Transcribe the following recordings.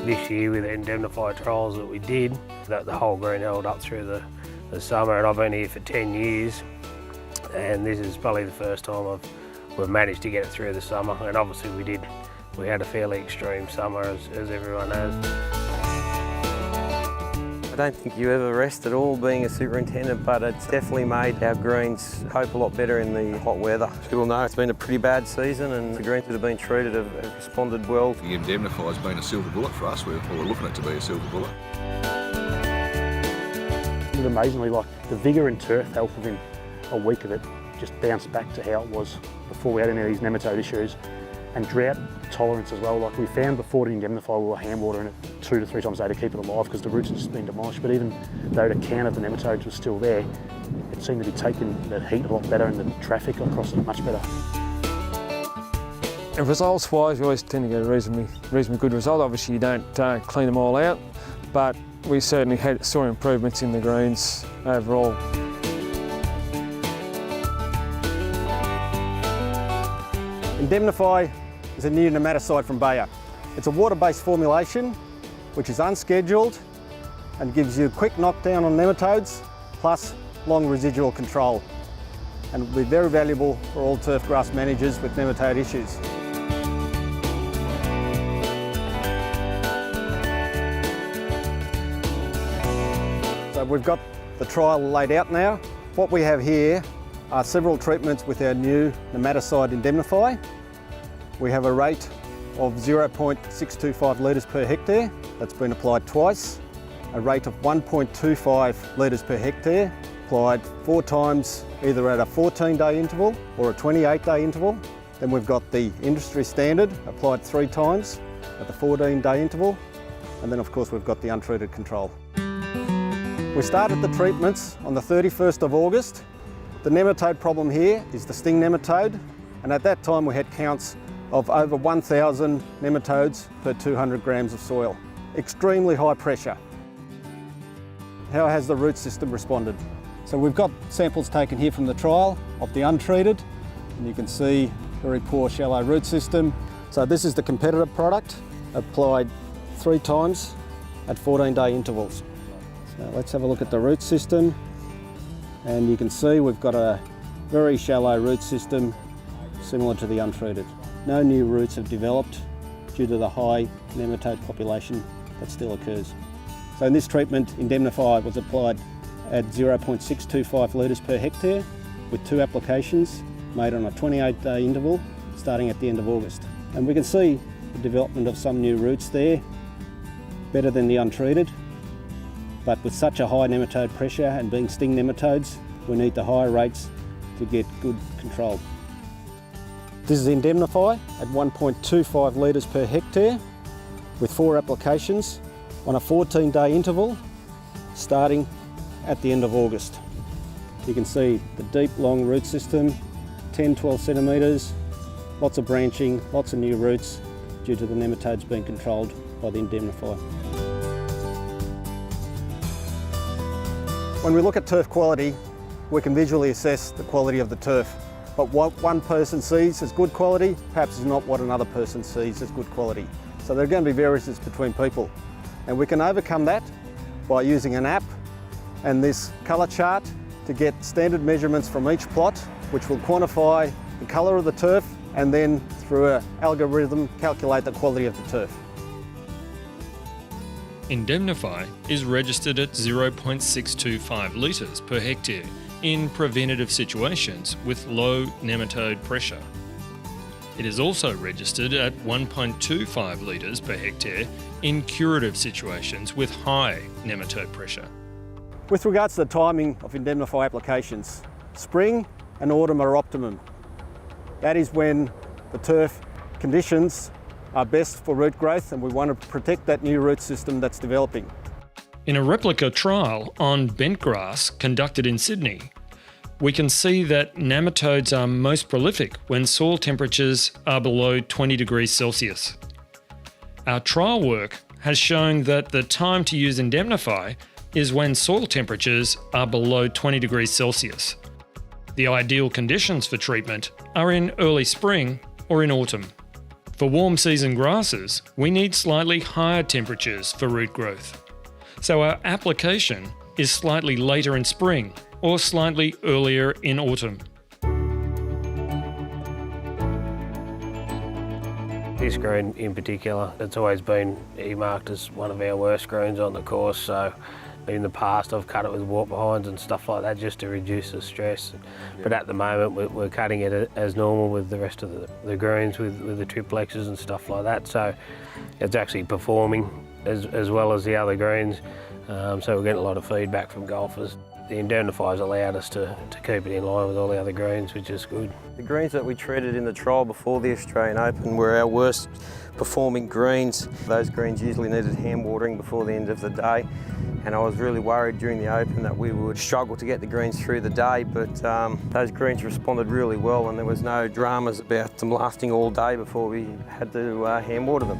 this year with the Indemnify trials that we did, that the whole green held up through the summer, and I've been here for 10 years and this is probably the first time we've managed to get it through the summer, and obviously we had a fairly extreme summer as everyone has. I don't think you ever rest at all being a superintendent, but it's definitely made our greens cope a lot better in the hot weather. People know it's been a pretty bad season and the greens that have been treated have responded well. The Indemnify has been a silver bullet for us. We're looking at it to be a silver bullet. Amazingly, like the vigour and turf health within a week of it just bounced back to how it was before we had any of these nematode issues, and drought tolerance as well. Like we found before the Indemnify, we were hand watering it 2 to 3 times a day to keep it alive because the roots had just been demolished. But even though the count of the nematodes was still there, it seemed to be taking the heat a lot better and the traffic across it much better. And results-wise, we always tend to get a reasonably good result. Obviously, you don't clean them all out, but we certainly saw improvements in the greens overall. Indemnify is a new nematicide from Bayer. It's a water-based formulation which is unscheduled and gives you a quick knockdown on nematodes plus long residual control, and will be very valuable for all turf grass managers with nematode issues. So we've got the trial laid out now. What we have here are several treatments with our new nematicide Indemnify. We have a rate of 0.625 litres per hectare that's been applied twice, a rate of 1.25 litres per hectare applied 4 times, either at a 14-day interval or a 28-day interval. Then we've got the industry standard applied 3 times at the 14-day interval, and then of course we've got the untreated control. We started the treatments on the 31st of August. The nematode problem here is the sting nematode, and at that time we had counts of over 1,000 nematodes per 200 grams of soil. Extremely high pressure. How has the root system responded? So we've got samples taken here from the trial of the untreated, and you can see very poor shallow root system. So this is the competitor product, applied 3 times at 14-day intervals. So let's have a look at the root system, and you can see we've got a very shallow root system similar to the untreated. No new roots have developed due to the high nematode population that still occurs. So in this treatment, Indemnify was applied at 0.625 litres per hectare with 2 applications made on a 28-day interval starting at the end of August. And we can see the development of some new roots there, better than the untreated. But with such a high nematode pressure and being sting nematodes, we need the higher rates to get good control. This is Indemnify at 1.25 litres per hectare with 4 applications on a 14-day interval starting at the end of August. You can see the deep long root system, 10-12 centimetres, lots of branching, lots of new roots due to the nematodes being controlled by the Indemnify. When we look at turf quality, we can visually assess the quality of the turf. But what one person sees as good quality, perhaps is not what another person sees as good quality. So there are going to be variances between people. And we can overcome that by using an app and this colour chart to get standard measurements from each plot, which will quantify the colour of the turf and then through an algorithm calculate the quality of the turf. Indemnify is registered at 0.625 litres per hectare in preventative situations with low nematode pressure. It is also registered at 1.25 litres per hectare in curative situations with high nematode pressure. With regards to the timing of Indemnify applications, spring and autumn are optimum. That is when the turf conditions are best for root growth, and we want to protect that new root system that's developing. In a replica trial on bent grass conducted in Sydney, we can see that nematodes are most prolific when soil temperatures are below 20 degrees Celsius. Our trial work has shown that the time to use Indemnify is when soil temperatures are below 20 degrees Celsius. The ideal conditions for treatment are in early spring or in autumn. For warm season grasses, we need slightly higher temperatures for root growth. So our application is slightly later in spring or slightly earlier in autumn. This green in particular, it's always been earmarked as one of our worst greens on the course, so in the past I've cut it with walk behinds and stuff like that just to reduce the stress. But at the moment we're cutting it as normal with the rest of the greens with the triplexes and stuff like that, so it's actually performing as well as the other greens, so we're getting a lot of feedback from golfers. The indemnifier's allowed us to keep it in line with all the other greens, which is good. The greens that we treated in the trial before the Australian Open were our worst performing greens. Those greens usually needed hand watering before the end of the day, and I was really worried during the Open that we would struggle to get the greens through the day, but those greens responded really well and there was no dramas about them lasting all day before we had to hand water them.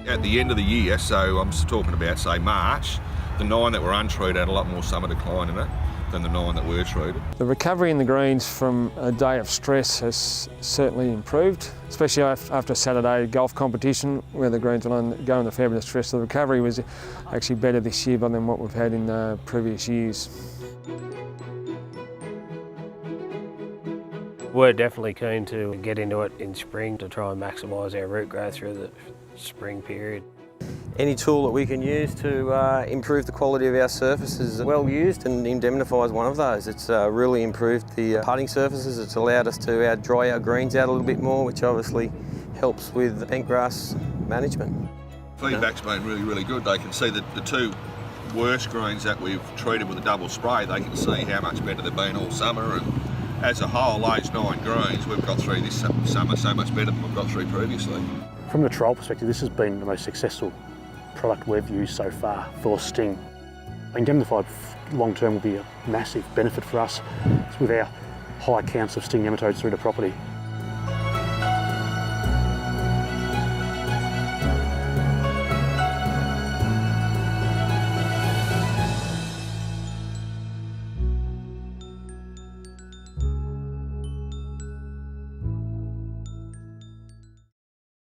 At the end of the year, so I'm talking about, say, March, the 9 that were untreated had a lot more summer decline in it than the 9 that were treated. The recovery in the greens from a day of stress has certainly improved, especially after a Saturday golf competition where the greens were going a fair bit of stress. The recovery was actually better this year than what we've had in previous years. We're definitely keen to get into it in spring to try and maximise our root growth through the spring period. Any tool that we can use to improve the quality of our surface is well used, and Indemnify is one of those. It's really improved the putting surfaces. It's allowed us to dry our greens out a little bit more, which obviously helps with bent grass management. Feedback's been really, really good. They can see that the 2 worst greens that we've treated with a double spray, they can see how much better they've been all summer, and as a whole, those 9 greens we've got through this summer so much better than we've got through previously. From the trial perspective, this has been the most successful product we've used so far for sting. Indemnify long term will be a massive benefit for us with our high counts of sting nematodes through the property.